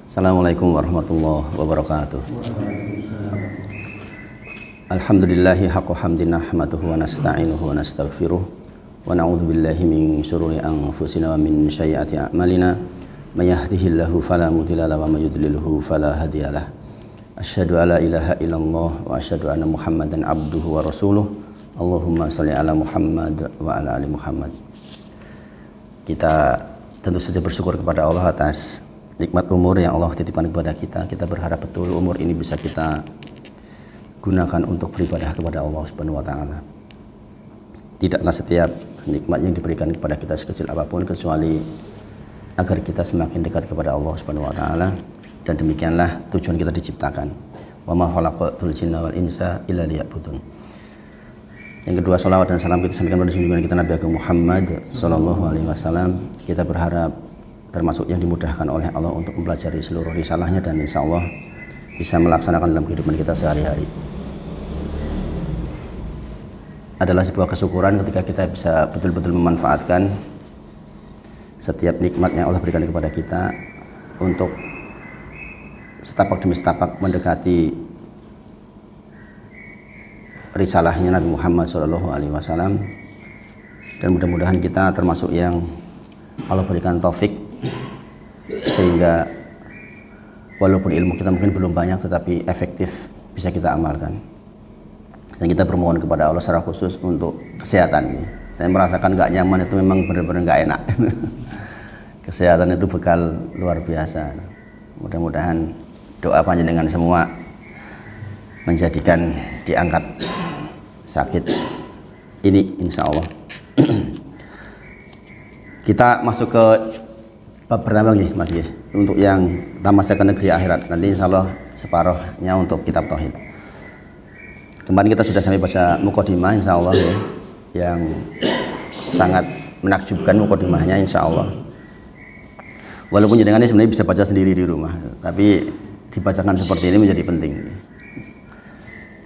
Assalamualaikum warahmatullahi wabarakatuh. Alhamdulillahi haqqa hamdin nahmaduhu wa nasta'inuhu wa nastaghfiruh wa na'udzu billahi min syururi anfusina wa min sayyiati a'malina may yahdihillahu fala mudilla lahu wa may yudlilhu fala hadiyalah. Asyhadu alla ilaha illallah wa asyhadu anna Muhammadan abduhu wa rasuluh. Allahumma shalli ala Muhammad wa ala ali Muhammad. Kita tentu saja bersyukur kepada Allah atas nikmat umur yang Allah titipkan kepada kita. Kita berharap betul umur ini bisa kita gunakan untuk beribadah kepada Allah Subhanahu wa taala. Tidaklah setiap nikmat yang diberikan kepada kita sekecil apapun kecuali agar kita semakin dekat kepada Allah Subhanahu wa taala, dan demikianlah tujuan kita diciptakan. Wa ma khalaqatul jinna wal insa illa liya'budun. Yang kedua, salawat dan salam kita sampaikan pada junjungan kita Nabi Agung Muhammad sallallahu alaihi wasallam. Kita berharap termasuk yang dimudahkan oleh Allah untuk mempelajari seluruh risalahnya dan insya Allah bisa melaksanakan dalam kehidupan kita sehari-hari. Adalah sebuah kesyukuran ketika kita bisa betul-betul memanfaatkan setiap nikmat yang Allah berikan kepada kita untuk setapak demi setapak mendekati risalahnya Nabi Muhammad SAW, dan mudah-mudahan kita termasuk yang Allah berikan taufik sehingga walaupun ilmu kita mungkin belum banyak tetapi efektif bisa kita amalkan. Dan kita bermohon kepada Allah secara khusus untuk kesehatan. Saya merasakan gak nyaman itu memang benar-benar gak enak. Kesehatan itu bekal luar biasa. Mudah-mudahan doa panjenengan semua menjadikan diangkat sakit ini insya Allah. Kita masuk ke bab pertama nih Mas ya, untuk yang tamasya ke negeri akhirat. Nanti insya Allah separuhnya untuk kitab tauhid. Kemarin kita sudah sampai baca mukadimah insya Allah ya, yang sangat menakjubkan mukadimahnya insya Allah. Walaupun jenengan ini sebenarnya bisa baca sendiri di rumah, tapi dibacakan seperti ini menjadi penting.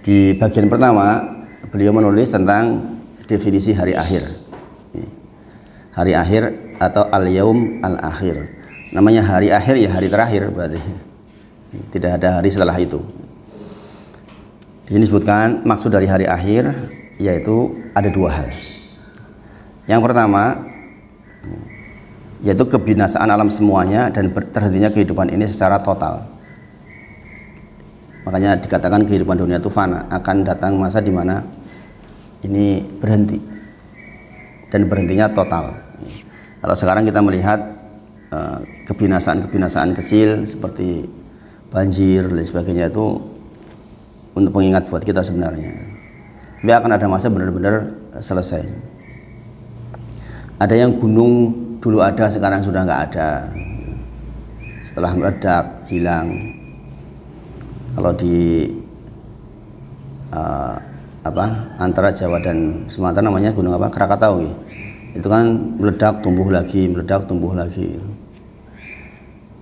Di bagian pertama beliau menulis tentang definisi hari akhir. Hari akhir atau al-yaum al-akhir. Namanya hari akhir ya hari terakhir berarti. Tidak ada hari setelah itu. Di sini disebutkan maksud dari hari akhir yaitu ada dua hal. Yang pertama yaitu kebinasaan alam semuanya dan terhentinya kehidupan ini secara total. Makanya dikatakan kehidupan dunia itu fana, akan datang masa di mana ini berhenti dan berhentinya total. Kalau sekarang kita melihat kebinasaan kecil seperti banjir dan sebagainya itu untuk pengingat buat kita sebenarnya. Tapi akan ada masa benar-benar selesai. Ada yang gunung dulu ada sekarang sudah nggak ada. Setelah meledak hilang. Kalau di antara Jawa dan Sumatera namanya gunung apa? Krakatau ya. Itu kan meledak tumbuh lagi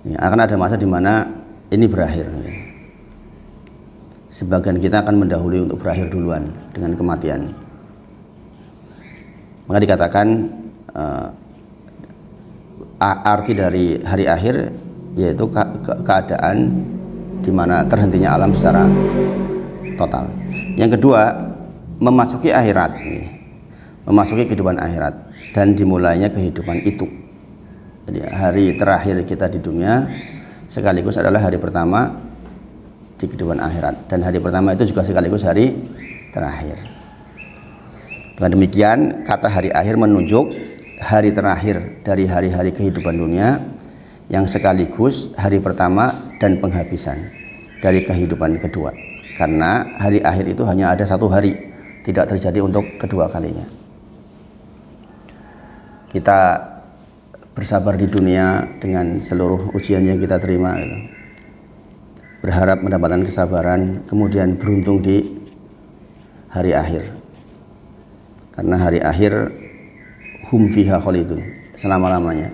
ya, akan ada masa di mana ini berakhir ya. Sebagian kita akan mendahului untuk berakhir duluan dengan kematian. Maka dikatakan arti dari hari akhir yaitu keadaan di mana terhentinya alam secara total. Yang kedua, memasuki akhirat, memasuki kehidupan akhirat dan dimulainya kehidupan itu. Jadi hari terakhir kita di dunia sekaligus adalah hari pertama di kehidupan akhirat, dan hari pertama itu juga sekaligus hari terakhir. Dengan demikian, kata hari akhir menunjuk hari terakhir dari hari-hari kehidupan dunia yang sekaligus hari pertama dan penghabisan dari kehidupan kedua. Karena hari akhir itu hanya ada satu hari, tidak terjadi untuk kedua kalinya. Kita bersabar di dunia dengan seluruh ujian yang kita terima gitu. Berharap mendapatkan kesabaran, kemudian beruntung di hari akhir. Karena hari akhir hum fiha khalidun, selama-lamanya.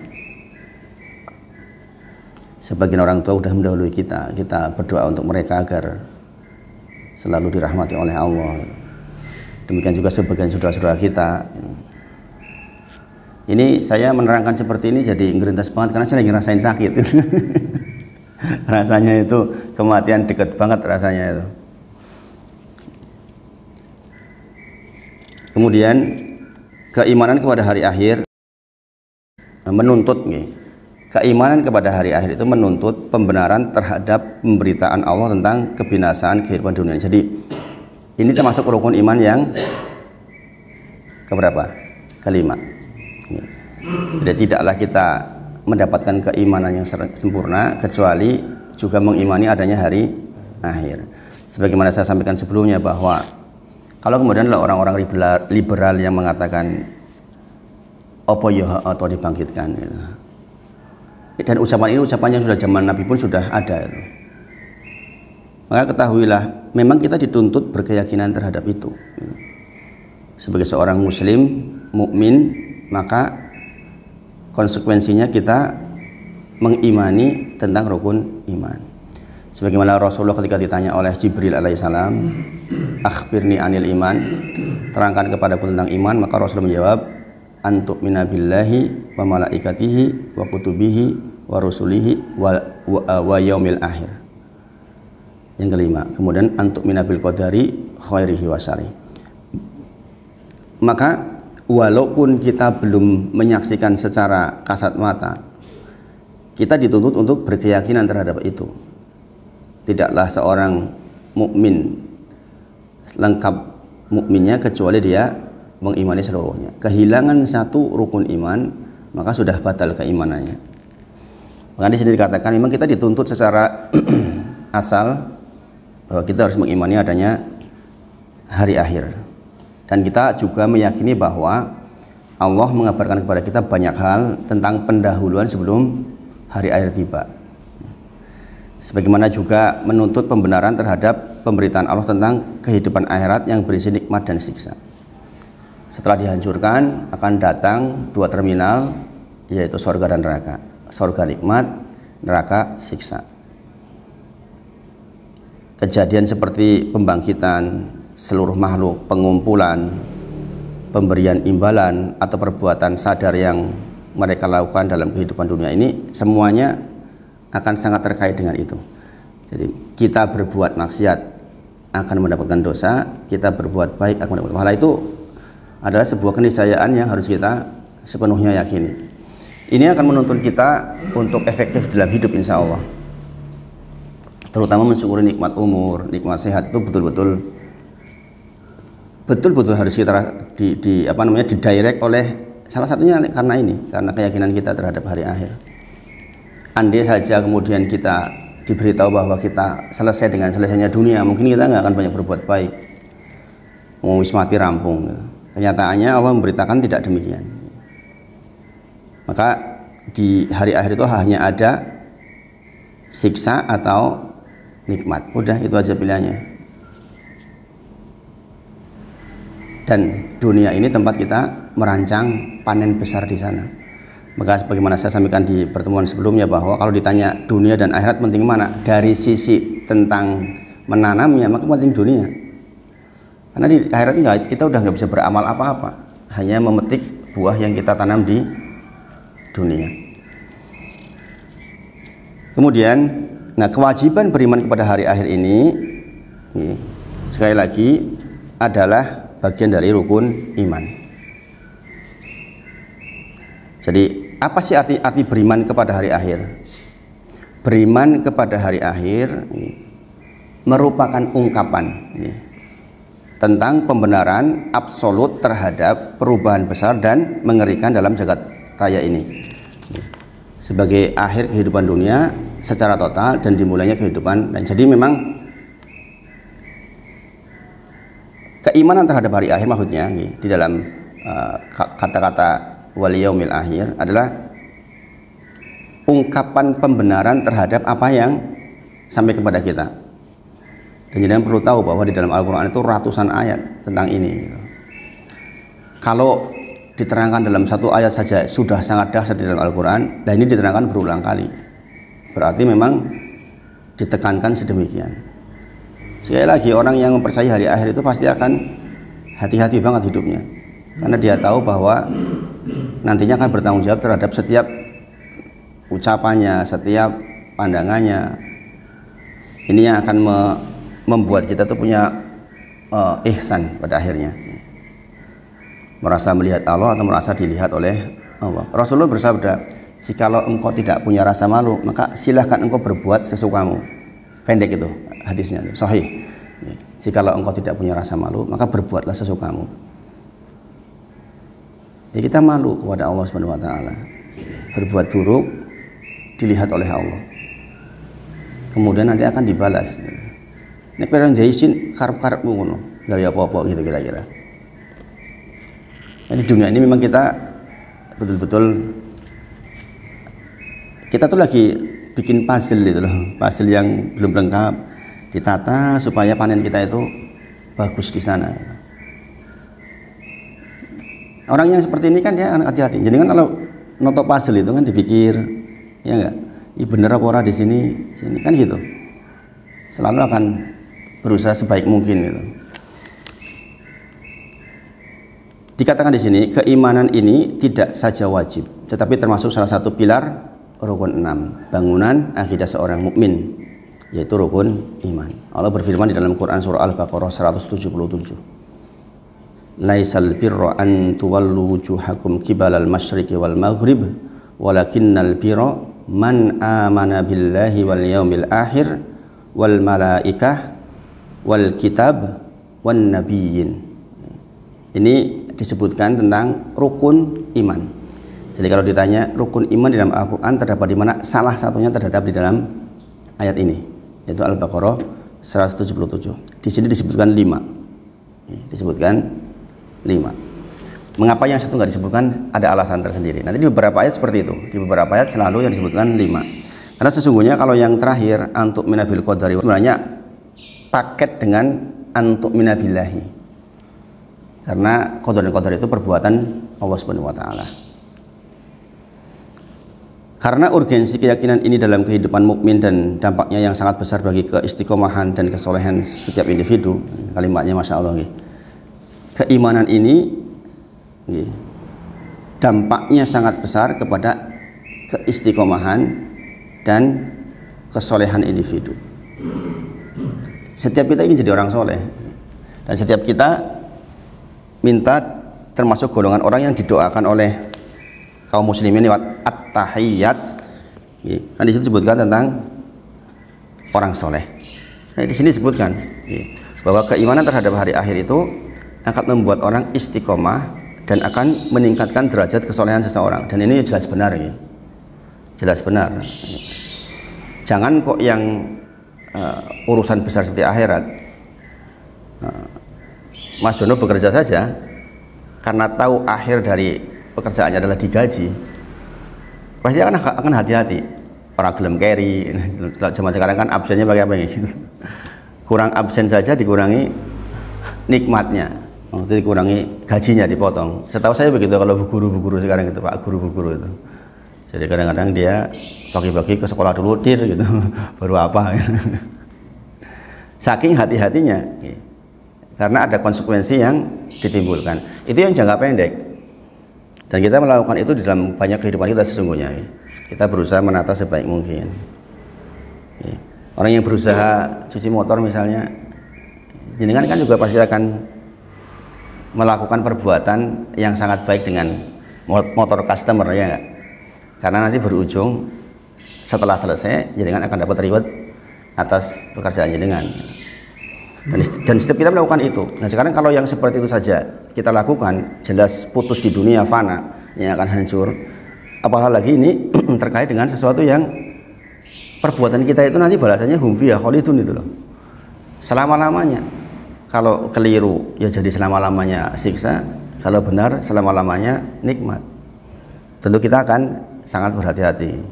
Sebagian orang tua sudah mendahului kita berdoa untuk mereka agar selalu dirahmati oleh Allah. Demikian juga sebagian saudara-saudara kita. Ini saya menerangkan seperti ini jadi ngerintas banget karena saya lagi ngerasain sakit. Rasanya itu kematian dekat banget rasanya itu. Kemudian keimanan kepada hari akhir menuntut nih. Keimanan kepada hari akhir itu menuntut pembenaran terhadap pemberitaan Allah tentang kebinasaan kehidupan dunia. Jadi ini termasuk rukun iman yang keberapa? Kelima. Jadi tidaklah kita mendapatkan keimanan yang sempurna kecuali juga mengimani adanya hari akhir. Sebagaimana saya sampaikan sebelumnya bahwa kalau kemudian orang-orang liberal yang mengatakan apa ya atau dibangkitkan gitu. Dan ucapan ini ucapan yang sudah zaman Nabi pun sudah ada gitu. Maka ketahuilah memang kita dituntut berkeyakinan terhadap itu gitu. Sebagai seorang muslim mukmin, maka konsekuensinya kita mengimani tentang rukun iman. Sebagaimana Rasulullah ketika ditanya oleh Jibril alaihissalam, akhbirni anil iman, terangkan kepadaku tentang iman, maka Rasulullah menjawab, antu'mina billahi wa malaikatihi wa kutubihi wa rusulihi wa yaumil akhir. Yang kelima, kemudian antu'mina bil qadari khairihi wa syarrihi. Maka walaupun kita belum menyaksikan secara kasat mata, kita dituntut untuk berkeyakinan terhadap itu. Tidaklah seorang mukmin lengkap mukminnya kecuali dia mengimani seluruhnya. Kehilangan satu rukun iman, maka sudah batal keimanannya. Maka di sini dikatakan memang kita dituntut secara asal bahwa kita harus mengimani adanya hari akhir. Dan kita juga meyakini bahwa Allah mengabarkan kepada kita banyak hal tentang pendahuluan sebelum hari akhir tiba. Sebagaimana juga menuntut pembenaran terhadap pemberitaan Allah tentang kehidupan akhirat yang berisi nikmat dan siksa. Setelah dihancurkan akan datang dua terminal, yaitu surga dan neraka. Surga nikmat, neraka siksa. Kejadian seperti pembangkitan seluruh makhluk, pengumpulan, pemberian imbalan atau perbuatan sadar yang mereka lakukan dalam kehidupan dunia ini semuanya akan sangat terkait dengan itu. Jadi kita berbuat maksiat akan mendapatkan dosa, kita berbuat baik akan mendapatkan pahala. Itu adalah sebuah keniscayaan yang harus kita sepenuhnya yakini. Ini akan menuntun kita untuk efektif dalam hidup insya Allah. Terutama mensyukuri nikmat umur, nikmat sehat itu betul-betul harus kita didirect oleh salah satunya karena ini, karena keyakinan kita terhadap hari akhir. Andai saja kemudian kita diberitahu bahwa kita selesai dengan selesainya dunia, mungkin kita nggak akan banyak berbuat baik, mau wis mati rampung. Kenyataannya Allah memberitakan tidak demikian. Maka di hari akhir itu hanya ada siksa atau nikmat. Udah itu aja pilihannya. Dan dunia ini tempat kita merancang panen besar di sana. Maka sebagaimana saya sampaikan di pertemuan sebelumnya bahwa kalau ditanya dunia dan akhirat penting mana? Dari sisi tentang menanamnya maka penting dunia. Karena di akhirat kita udah nggak bisa beramal apa-apa, hanya memetik buah yang kita tanam di dunia. Kemudian, nah kewajiban beriman kepada hari akhir ini sekali lagi adalah bagian dari rukun iman. Jadi apa sih arti beriman kepada hari akhir? Beriman kepada hari akhir merupakan ungkapan tentang pembenaran absolut terhadap perubahan besar dan mengerikan dalam jagat raya ini sebagai akhir kehidupan dunia secara total dan dimulainya kehidupan. Dan jadi memang keimanan terhadap hari akhir maksudnya di dalam kata-kata wal yaumil akhir adalah ungkapan pembenaran terhadap apa yang sampai kepada kita. Dan jangan perlu tahu bahwa di dalam Al-Quran itu ratusan ayat tentang ini. Kalau diterangkan dalam satu ayat saja sudah sangat dahsyat di dalam Al-Quran, dan ini diterangkan berulang kali. Berarti memang ditekankan sedemikian. Sekali lagi orang yang mempercayai hari akhir itu pasti akan hati-hati banget hidupnya, karena dia tahu bahwa nantinya akan bertanggung jawab terhadap setiap ucapannya, setiap pandangannya. Ini yang akan membuat kita tuh punya ihsan pada akhirnya, merasa melihat Allah atau merasa dilihat oleh Allah. Rasulullah bersabda, jikalau engkau tidak punya rasa malu, maka silahkan engkau berbuat sesukamu. Pendek itu hadisnya, sahih. Jikalau engkau tidak punya rasa malu, maka berbuatlah sesukamu. Ya, kita malu kepada Allah Subhanahu wa taala. Berbuat buruk dilihat oleh Allah. Kemudian nanti akan dibalas. Nek perang jaisin karep-karepmu ngono. Lah ya apa-apa gitu kira-kira. Nah, di dunia ini memang kita betul-betul kita tuh lagi bikin puzzle gitu loh, puzzle yang belum lengkap, ditata supaya panen kita itu bagus di sana. Orang yang seperti ini kan dia hati-hati. Jadi kan kalau noto puzzle itu kan dipikir, ya enggak, ini bener apa ora di sini kan gitu. Selalu akan berusaha sebaik mungkin gitu. Dikatakan di sini, keimanan ini tidak saja wajib, tetapi termasuk salah satu pilar rukun 6, bangunan akidah seorang mukmin, yaitu rukun iman. Allah berfirman di dalam Quran surah Al-Baqarah 177. Laisal birra an tuwallu wujuhakum qibalal masyriqi wal maghrib, walakinnal birra man amana billahi wal yaumil akhir wal malaikah wal kitab wan nabiyyin. Ini disebutkan tentang rukun iman. Jadi kalau ditanya rukun iman di dalam Al-Quran terdapat di mana, salah satunya terdapat di dalam ayat ini, yaitu Al-Baqarah 177. Di sini disebutkan 5. Disebutkan 5. Mengapa yang satu nggak disebutkan? Ada alasan tersendiri. Nanti di beberapa ayat seperti itu. Di beberapa ayat selalu yang disebutkan 5. Karena sesungguhnya kalau yang terakhir antuk minabil qadari sebenarnya paket dengan antuk minabillahi. Karena qadar dan qadar itu perbuatan Allah Subhanahu wa taala. Karena urgensi keyakinan ini dalam kehidupan mukmin dan dampaknya yang sangat besar bagi keistiqomahan dan kesolehan setiap individu, kalimatnya Masya Allah. Keimanan ini dampaknya sangat besar kepada keistiqomahan dan kesolehan individu. Setiap kita ingin jadi orang soleh, dan setiap kita minta termasuk golongan orang yang didoakan oleh kaum muslimin lewat at-tahiyyat. Kan di situ disebutkan tentang orang soleh. Nah, di sini disebutkan bahwa keimanan terhadap hari akhir itu akan membuat orang istiqomah dan akan meningkatkan derajat kesolehan seseorang. Dan ini jelas benar, jelas benar. Jangan kok yang urusan besar seperti akhirat, Mas Jono bekerja saja karena tahu akhir dari pekerjaannya adalah digaji, pasti akan hati-hati. Orang gelem carry, zaman sekarang kan absennya pakai apa gitu. Kurang absen saja dikurangi nikmatnya, dikurangi gajinya, dipotong. Setahu saya begitu kalau guru-guru sekarang itu, Pak guru-guru itu. Jadi kadang-kadang dia pagi-pagi ke sekolah dulu gitu, baru apa. Saking hati-hatinya. Karena ada konsekuensi yang ditimbulkan. Itu yang jangka pendek. Dan kita melakukan itu di dalam banyak kehidupan kita sesungguhnya. Kita berusaha menata sebaik mungkin. Orang yang berusaha cuci motor misalnya, jenengan kan juga pasti akan melakukan perbuatan yang sangat baik dengan motor customer, ya enggak? Karena nanti berujung setelah selesai jenengan akan dapat reward atas pekerjaan jenengan. Dan setiap kita melakukan itu. Nah sekarang kalau yang seperti itu saja kita lakukan, jelas putus di dunia, fana, yang akan hancur. Apalagi ini terkait dengan sesuatu yang perbuatan kita itu nanti balasannya hum fiha khalidun itu loh, selama-lamanya. Kalau keliru ya jadi selama-lamanya siksa, kalau benar selama-lamanya nikmat. Tentu kita akan sangat berhati-hati.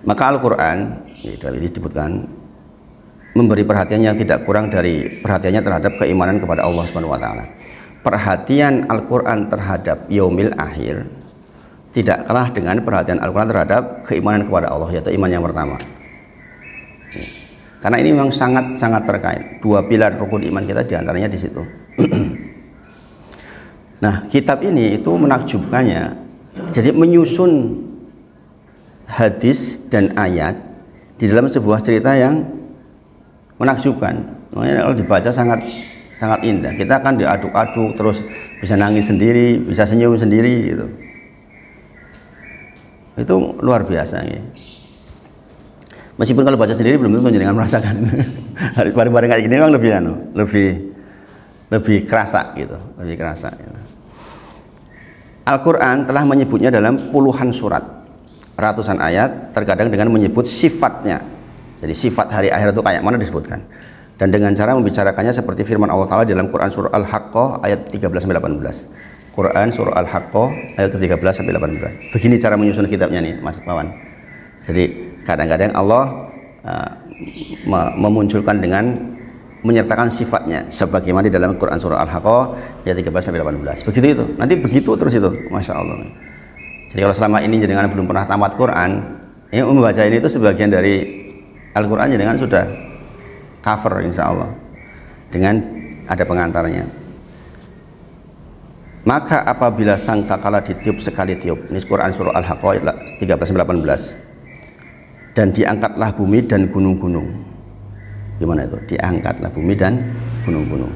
Maka Al-Quran ini disebutkan memberi perhatian yang tidak kurang dari perhatiannya terhadap keimanan kepada Allah Subhanahu wa taala. Perhatian Al-Quran terhadap yaumil akhir tidak kalah dengan perhatian Al-Quran terhadap keimanan kepada Allah, yaitu iman yang pertama. Karena ini memang sangat-sangat terkait. Dua pilar rukun iman kita diantaranya di situ. Nah, kitab ini itu menakjubkannya. Jadi menyusun hadis dan ayat di dalam sebuah cerita yang menakjubkan. Makanya kalau dibaca sangat indah. Kita akan diaduk-aduk, terus bisa nangis sendiri, bisa senyum sendiri gitu. Itu luar biasa ya. Meskipun kalau baca sendiri belum tentu jenengan merasakan. Bareng-bareng kayak gini memang lebih kerasa gitu, lebih kerasa gitu. Al-Quran telah menyebutnya dalam puluhan surat, ratusan ayat, terkadang dengan menyebut sifatnya. Jadi sifat hari akhir itu kayak mana disebutkan. Dan dengan cara membicarakannya seperti firman Allah Ta'ala dalam Quran surah Al-Haqqah ayat 13-18. Quran surah Al-Haqqah ayat 13-18. Begini cara menyusun kitabnya nih Mas Wawan. Jadi kadang-kadang Allah memunculkan dengan menyertakan sifatnya sebagaimana di dalam Quran surah Al-Haqqah ayat 13-18. Begitu itu. Nanti begitu terus itu. Masya Allah. Jadi kalau selama ini jenengan belum pernah tamat Quran, membaca ini itu sebagian dari Al-Quran, jenengan sudah cover insya Allah dengan ada pengantarnya. Maka apabila sangkakala ditiup sekali tiup, ini Quran surah Al-Haqqah ayat 13-18, dan diangkatlah bumi dan gunung-gunung. Gimana itu? Diangkatlah bumi dan gunung-gunung,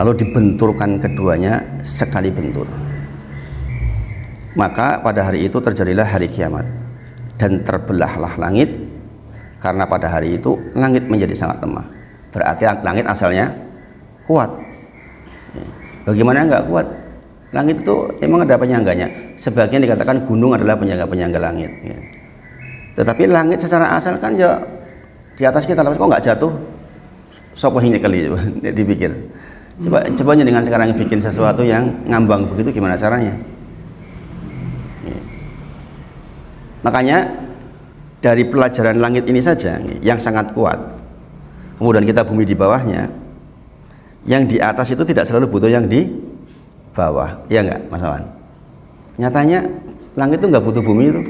lalu dibenturkan keduanya sekali bentur. Maka pada hari itu terjadilah hari kiamat, dan terbelahlah langit, karena pada hari itu langit menjadi sangat lemah. Berarti langit asalnya kuat. Bagaimana enggak kuat? Langit itu emang ada penyangganya. Sebagian dikatakan gunung adalah penyangga-penyangga langit. Tetapi langit secara asal kan ya di atas kita, kok nggak jatuh? Sopo sing nyekeli, coba dipikir. Coba dengan sekarang bikin sesuatu yang ngambang begitu, gimana caranya? Makanya dari pelajaran langit ini saja yang sangat kuat, kemudian kita bumi di bawahnya, yang di atas itu tidak selalu butuh yang di bawah, ya enggak Mas Wawan? Nyatanya langit itu nggak butuh bumi itu,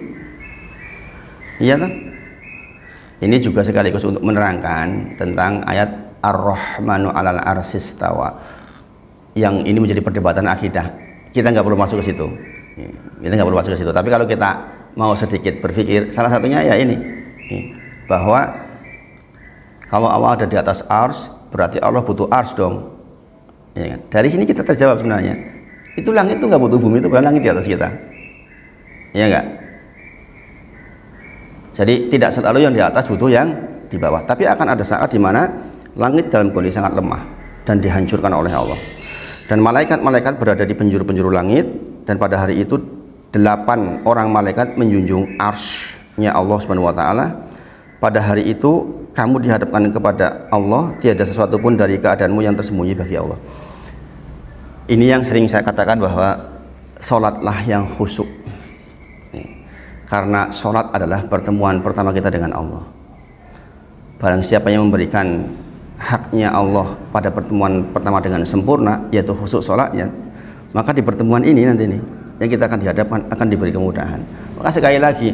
iya toh? Ini juga sekaligus untuk menerangkan tentang ayat Ar-Rahmanu 'alal arsis tawa, yang ini menjadi perdebatan akidah. Kita nggak perlu masuk ke situ, tapi kalau kita mau sedikit berpikir, salah satunya ya ini, bahwa kalau Allah ada di atas ars, berarti Allah butuh ars dong, ya kan? Dari sini kita terjawab sebenarnya, itu langit itu nggak butuh bumi, itu bukan langit di atas kita, ya enggak? Jadi tidak selalu yang di atas butuh yang di bawah, tapi akan ada saat di mana langit dalam kondisi sangat lemah dan dihancurkan oleh Allah, dan malaikat-malaikat berada di penjuru-penjuru langit, dan pada hari itu 8 orang malaikat menjunjung arsy-nya Allah Subhanahu wa taala. Pada hari itu kamu dihadapkan kepada Allah, tiada sesuatu pun dari keadaanmu yang tersembunyi bagi Allah. Ini yang sering saya katakan, bahwa sholatlah yang khusyuk, karena sholat adalah pertemuan pertama kita dengan Allah. Barang siapa yang memberikan haknya Allah pada pertemuan pertama dengan sempurna, yaitu khusyuk sholatnya, maka di pertemuan ini nanti nih yang kita akan dihadapkan akan diberi kemudahan. Maka sekali lagi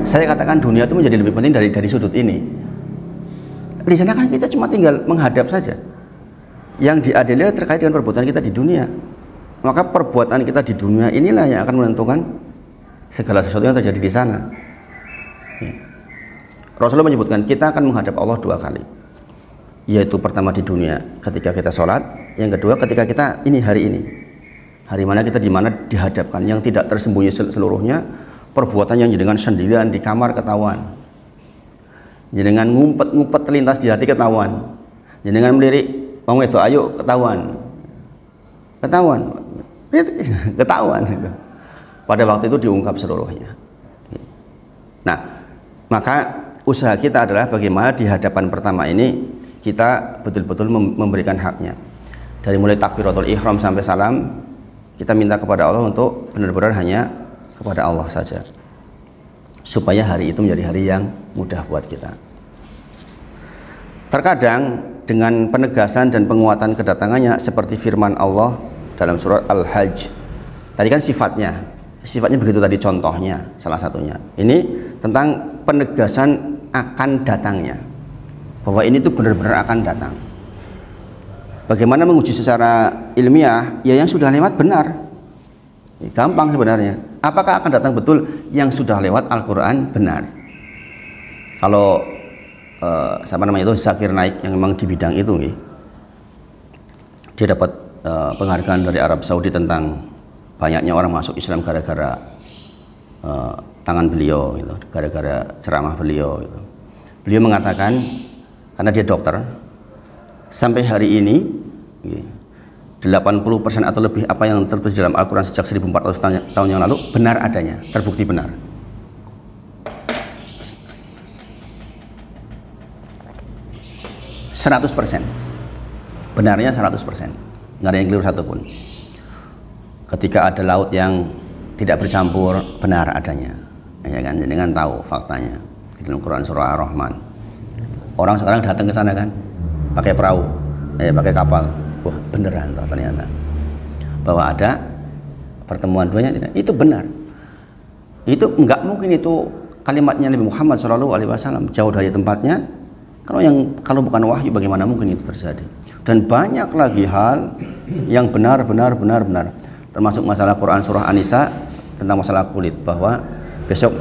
saya katakan dunia itu menjadi lebih penting dari sudut ini. Di sana kan kita cuma tinggal menghadap saja. Yang diadili terkait dengan perbuatan kita di dunia. Maka perbuatan kita di dunia inilah yang akan menentukan segala sesuatu yang terjadi di sana. Rasulullah menyebutkan kita akan menghadap Allah 2 kali, yaitu pertama di dunia ketika kita sholat, yang kedua ketika kita hari ini, hari mana kita di mana dihadapkan, yang tidak tersembunyi seluruhnya. Perbuatan yang dengan sendirian di kamar ketahuan, dengan ngumpet-ngumpet terlintas di hati ketahuan, dengan melirik wong wedok ayo ketahuan. Pada waktu itu diungkap seluruhnya. Nah, maka usaha kita adalah bagaimana di hadapan pertama ini kita betul-betul memberikan haknya. Dari mulai takbiratul ihram sampai salam, kita minta kepada Allah untuk benar-benar hanya kepada Allah saja, supaya hari itu menjadi hari yang mudah buat kita. Terkadang dengan penegasan dan penguatan kedatangannya, seperti firman Allah dalam surat Al-Hajj. Tadi kan sifatnya begitu tadi, contohnya salah satunya ini tentang penegasan akan datangnya, bahwa ini tuh benar-benar akan datang. Bagaimana menguji secara ilmiah? Ya yang sudah lewat benar, gampang sebenarnya. Apakah akan datang betul yang sudah lewat Al-Quran benar? Kalau siapa namanya itu Zakir Naik yang memang di bidang itu, dia dapat penghargaan dari Arab Saudi tentang banyaknya orang masuk Islam gara-gara tangan beliau, gitu, gara-gara ceramah beliau. Gitu. Beliau mengatakan, karena dia dokter, sampai hari ini 80% atau lebih apa yang tertulis dalam Al-Quran sejak 1400 tahun yang lalu benar adanya, terbukti benar. %100%, benarnya 100%, nggak ada yang keliru satupun. Ketika ada laut yang tidak bercampur, benar adanya, ya kan? Dengan tahu faktanya di dalam Quran surah Ar-Rahman. Orang sekarang datang ke sana kan, pakai perahu, pakai kapal, wah beneran toh ternyata bahwa ada pertemuan duanya, itu benar. Itu nggak mungkin itu kalimatnya Nabi Muhammad SAW, jauh dari tempatnya. Kalau bukan wahyu, bagaimana mungkin itu terjadi? Dan banyak lagi hal yang benar, termasuk masalah Quran surah An-Nisa tentang masalah kulit, bahwa besok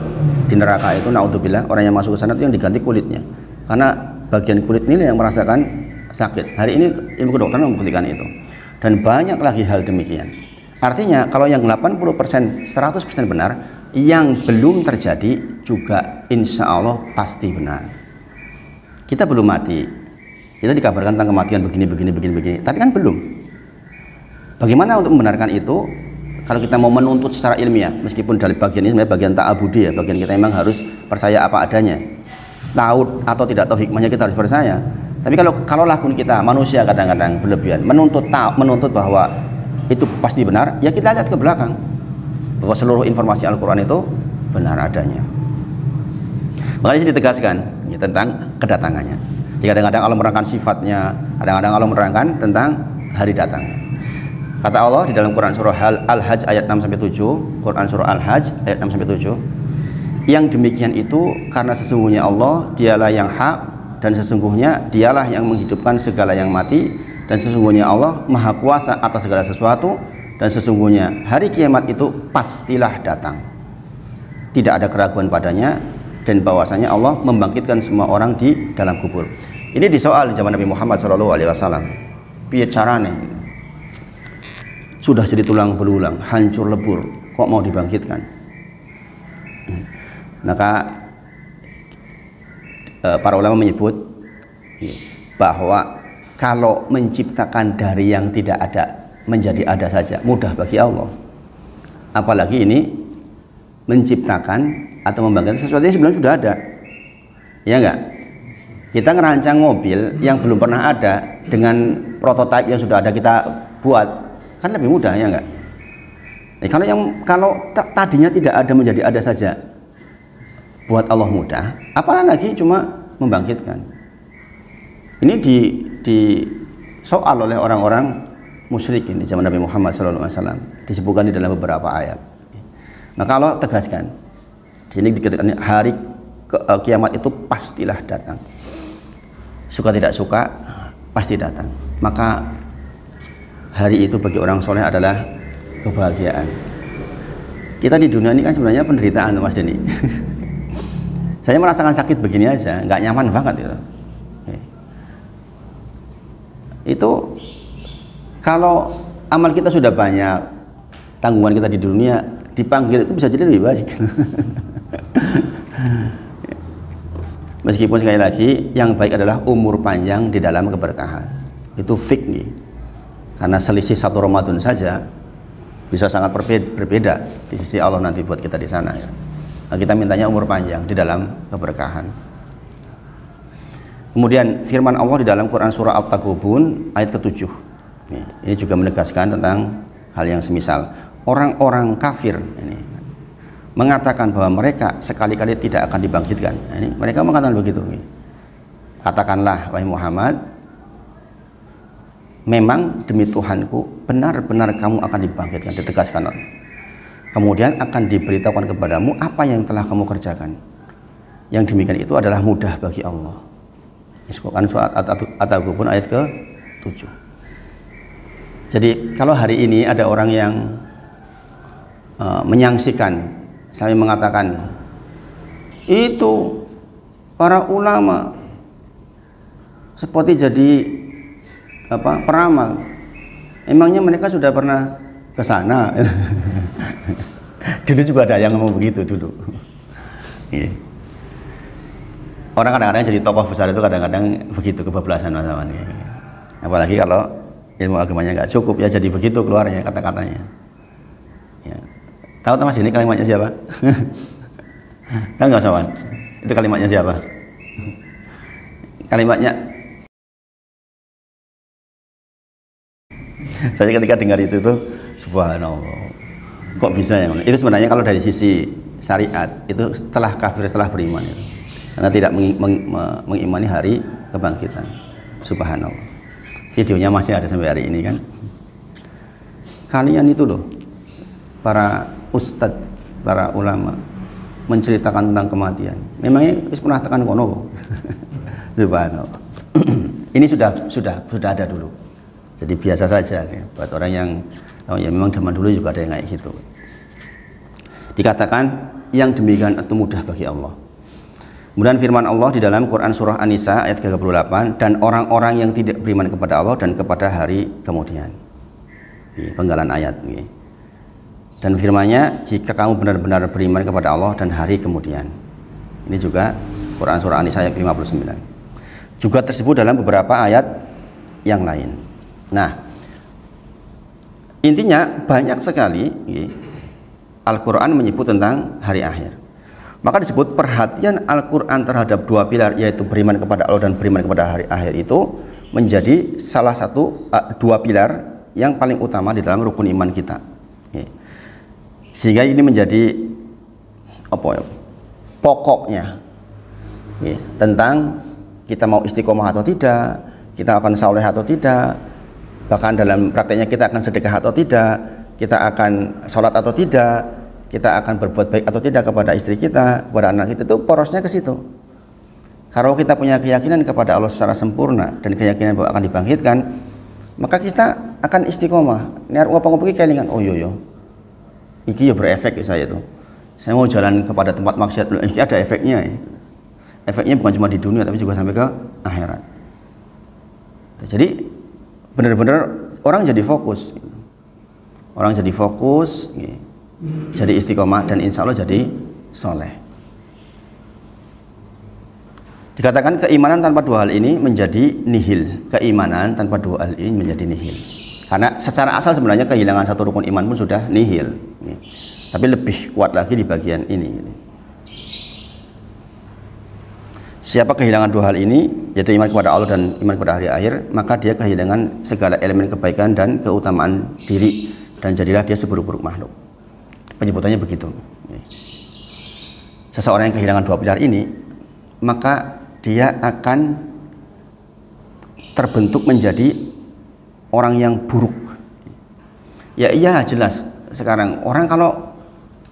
di neraka itu naudzubillah orang yang masuk ke sana itu yang diganti kulitnya, karena bagian kulit ini yang merasakan sakit. Hari ini ilmu kedokteran membuktikan itu, dan banyak lagi hal demikian. Artinya kalau yang 80%, 100% benar, yang belum terjadi juga insya Allah pasti benar. Kita belum mati, kita dikabarkan tentang kematian begini, tapi kan belum. Bagaimana untuk membenarkan itu? Kalau kita mau menuntut secara ilmiah, meskipun dari bagian ini sebenarnya bagian ta'abudi, ya, bagian kita memang harus percaya apa adanya, tahu atau tidak tahu hikmahnya kita harus percaya. Tapi kalaulah pun kita manusia kadang-kadang berlebihan menuntut bahwa itu pasti benar, ya kita lihat ke belakang bahwa seluruh informasi Al-Quran itu benar adanya. Makanya ditegaskan ya, tentang kedatangannya. Jadi kadang-kadang Allah menerangkan sifatnya, kadang-kadang Allah menerangkan tentang hari datangnya. Kata Allah di dalam Quran surah Al-Hajj ayat 6-7, Quran surah Al-Hajj ayat 6-7, yang demikian itu karena sesungguhnya Allah dialah yang hak, dan sesungguhnya dialah yang menghidupkan segala yang mati, dan sesungguhnya Allah maha kuasa atas segala sesuatu, dan sesungguhnya hari kiamat itu pastilah datang, tidak ada keraguan padanya, dan bahwasanya Allah membangkitkan semua orang di dalam kubur. Ini disoal di zaman Nabi Muhammad SAW, piye carane sudah jadi tulang belulang, hancur lebur, kok mau dibangkitkan? Maka para ulama menyebut bahwa kalau menciptakan dari yang tidak ada menjadi ada saja mudah bagi Allah, apalagi ini menciptakan atau membangkitkan sesuatu yang sebelumnya sudah ada, ya enggak? Kita ngerancang mobil yang belum pernah ada dengan prototipe yang sudah ada kita buat, kan lebih mudah, ya enggak? Kalau tadinya tidak ada menjadi ada saja buat Allah mudah, apalagi cuma membangkitkan. Ini di soal oleh orang-orang musyrik di zaman Nabi Muhammad SAW, disebutkan di dalam beberapa ayat. Maka Allah tegaskan, di sini dikatakan hari kiamat itu pastilah datang. Suka tidak suka pasti datang. Maka hari itu bagi orang soleh adalah kebahagiaan. Kita di dunia ini kan sebenarnya penderitaan, Mas Denny. Saya merasakan sakit begini aja, nggak nyaman banget itu. Itu kalau amal kita sudah banyak, tanggungan kita di dunia, dipanggil itu bisa jadi lebih baik. Meskipun sekali lagi yang baik adalah umur panjang di dalam keberkahan. Itu fik nih. Karena selisih 1 Ramadan saja bisa sangat berbeda di sisi Allah nanti buat kita di sana, ya. Nah, kita mintanya umur panjang di dalam keberkahan. Kemudian firman Allah di dalam Quran surah At-Taghabun ayat ke-7. Ini juga menegaskan tentang hal yang semisal. Orang-orang kafir ini mengatakan bahwa mereka sekali-kali tidak akan dibangkitkan. Ini mereka mengatakan begitu. Katakanlah wahai Muhammad, memang demi Tuhanku benar-benar kamu akan dibangkitkan, ditegaskan. Kemudian akan diberitahukan kepadamu apa yang telah kamu kerjakan. Yang demikian itu adalah mudah bagi Allah. Disebutkan surat At-Taghabun ayat ke-7. Jadi kalau hari ini ada orang yang menyangsikan sampai mengatakan itu para ulama seperti jadi peramal. Emangnya mereka sudah pernah ke sana? Dulu juga ada yang ngomong begitu dulu. Orang kadang-kadang jadi tokoh besar itu kadang-kadang begitu, kebablasan masalah. Apalagi kalau ilmu agamanya nggak cukup, ya jadi begitu keluarnya kata-katanya. Ya. Tahu Mas ini kalimatnya siapa? Tahu nggak Sawan? Itu kalimatnya siapa? Kalimatnya saya ketika dengar itu tuh subhanallah, kok bisa ya? Itu sebenarnya kalau dari sisi syariat itu setelah kafir, setelah beriman itu. Karena tidak mengimani hari kebangkitan. Subhanallah. Videonya masih ada sampai hari ini kan. Kalian itu loh, para ustadz, para ulama menceritakan tentang kematian. Memangnya pernah tekan kono? Subhanallah. Ini sudah ada dulu. Jadi biasa saja ya, buat orang yang ya memang zaman dulu juga ada yang kayak gitu. Dikatakan yang demikian itu mudah bagi Allah. Kemudian firman Allah di dalam Quran surah An-Nisa ayat 38, dan orang-orang yang tidak beriman kepada Allah dan kepada hari kemudian. Ini penggalan ayat ini. Dan firman-Nya, jika kamu benar-benar beriman kepada Allah dan hari kemudian. Ini juga Quran surah An-Nisa ayat 59. Juga tersebut dalam beberapa ayat yang lain. Nah, intinya banyak sekali Al-Quran menyebut tentang hari akhir. Maka disebut perhatian Al-Quran terhadap dua pilar, yaitu beriman kepada Allah dan beriman kepada hari akhir, itu menjadi salah satu dua pilar yang paling utama di dalam rukun iman kita. Sehingga ini menjadi pokoknya tentang kita mau istiqomah atau tidak, kita akan saleh atau tidak, bahkan dalam prakteknya kita akan sedekah atau tidak, kita akan sholat atau tidak, kita akan berbuat baik atau tidak kepada istri kita, kepada anak kita, itu porosnya ke situ. Kalau kita punya keyakinan kepada Allah secara sempurna dan keyakinan bahwa akan dibangkitkan, maka kita akan istiqomah. Niat apa-apa kelingan, oh yo, iki ya berefek ya saya itu. Saya mau jalan kepada tempat maksiat, ini ada efeknya. Efeknya bukan cuma di dunia tapi juga sampai ke akhirat. Jadi benar-benar orang jadi fokus. Orang jadi fokus. Jadi istiqomah dan insya Allah jadi soleh. Dikatakan keimanan tanpa dua hal ini menjadi nihil. Keimanan tanpa dua hal ini menjadi nihil. Karena secara asal sebenarnya kehilangan satu rukun iman pun sudah nihil. Tapi lebih kuat lagi di bagian ini. Siapa kehilangan dua hal ini, yaitu iman kepada Allah dan iman kepada hari akhir, maka dia kehilangan segala elemen kebaikan dan keutamaan diri, dan jadilah dia seburuk-buruk makhluk. Penyebutannya begitu. Seseorang yang kehilangan dua pilar ini, maka dia akan terbentuk menjadi orang yang buruk. Ya iya jelas. Sekarang orang kalau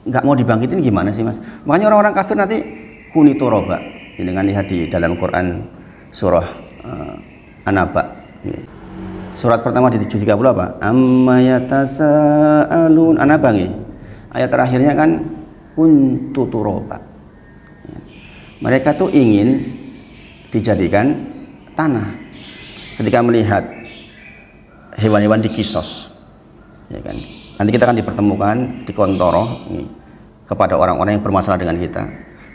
nggak mau dibangkitin gimana sih Mas? Makanya orang-orang kafir nanti kunitoroba. Dengan lihat di dalam Quran surah An-Naba. Surat pertama di 730 apa? Amma yatasaalun. An-Naba nggih. Ayat terakhirnya kan kuntu turoba. Mereka tuh ingin dijadikan tanah ketika melihat hewan-hewan dikisos, ya kan? Nanti kita akan dipertemukan di kontoroh kepada orang-orang yang bermasalah dengan kita,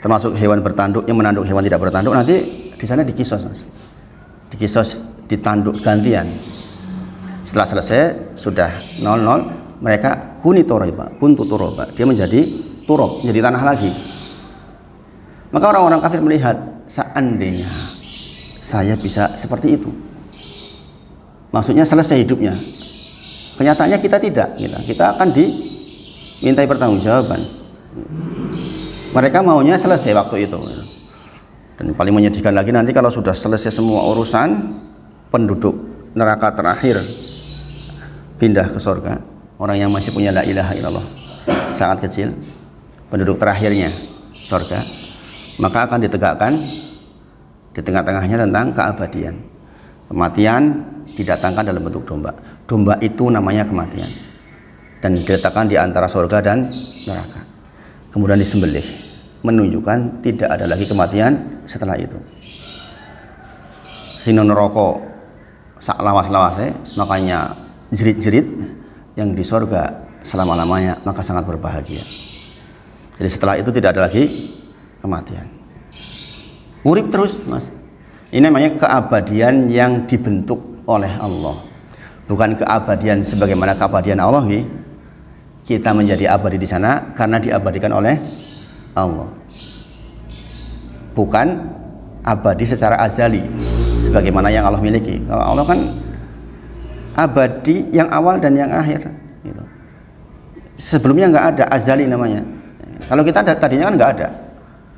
termasuk hewan bertanduk yang menanduk hewan tidak bertanduk. Nanti di sana dikisos, Mas. Dikisos, ditanduk gantian. Setelah selesai sudah 00, mereka kuntu turoba, dia menjadi turab, menjadi tanah lagi. Maka orang-orang kafir melihat, seandainya saya bisa seperti itu, maksudnya selesai hidupnya. Kenyataannya kita tidak, kita akan dimintai pertanggungjawaban. Mereka maunya selesai waktu itu. Dan paling menyedihkan lagi nanti kalau sudah selesai semua urusan, penduduk neraka terakhir pindah ke surga. Orang yang masih punya la ilaha illallah sangat kecil, penduduk terakhirnya surga, maka akan ditegakkan di tengah-tengahnya tentang keabadian. Kematian didatangkan dalam bentuk domba. Domba itu namanya kematian. dan diletakkan di antara surga dan neraka. Kemudian disembelih, menunjukkan tidak ada lagi kematian setelah itu. Sino neraka sak lawas-lawase, makanya jerit-jerit, yang di surga selama-lamanya, maka sangat berbahagia. Jadi setelah itu tidak ada lagi kematian. Urip terus, Mas. Ini namanya keabadian yang dibentuk oleh Allah. Bukan keabadian sebagaimana keabadian Allah, kita menjadi abadi di sana karena diabadikan oleh Allah. Bukan abadi secara azali sebagaimana yang Allah miliki. Kalau Allah kan abadi yang awal dan yang akhir gitu. Sebelumnya nggak ada, azali namanya. Kalau kita tadinya kan nggak ada,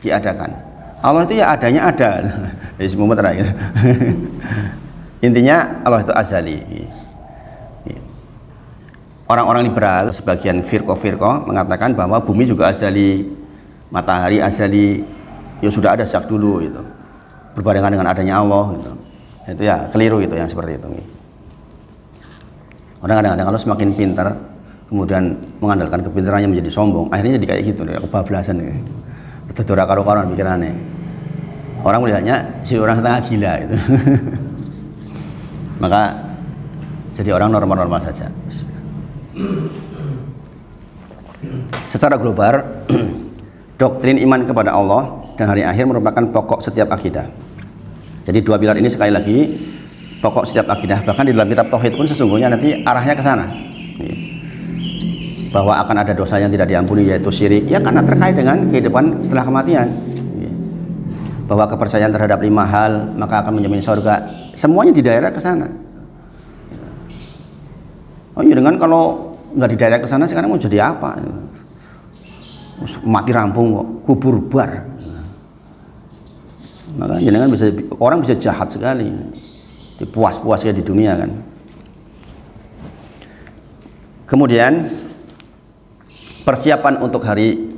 diadakan. Allah itu ya adanya ada. Semua terakhir. Intinya Allah itu azali. Orang-orang liberal, sebagian firqah mengatakan bahwa bumi juga azali, matahari azali, ya sudah ada sejak dulu itu, berbarengan dengan adanya Allah gitu. Itu ya keliru itu yang seperti itu. Orang kadang-kadang kalau semakin pintar, kemudian mengandalkan kepintarannya menjadi sombong, akhirnya jadi kayak gitu, kebablasan. Tedora karo-karoan pikirannya. Orang melihatnya si orang setengah gila itu. Maka jadi orang normal-normal saja. Secara global, doktrin iman kepada Allah dan hari akhir merupakan pokok setiap akidah. Jadi dua pilar ini sekali lagi pokok setiap akidah. Bahkan di dalam kitab tauhid pun sesungguhnya nanti arahnya ke sana. Bahwa akan ada dosa yang tidak diampuni, yaitu syirik, ya karena terkait dengan kehidupan setelah kematian. Bahwa kepercayaan terhadap 5 hal maka akan menjamin surga, semuanya di daerah ke sana. Oh iya, dengan kalau nggak di daerah ke sana sekarang mau jadi apa? Mati rampung kok, kubur bar. Maka jangan bisa, orang bisa jahat sekali, dipuas-puasnya di dunia kan. Kemudian persiapan untuk hari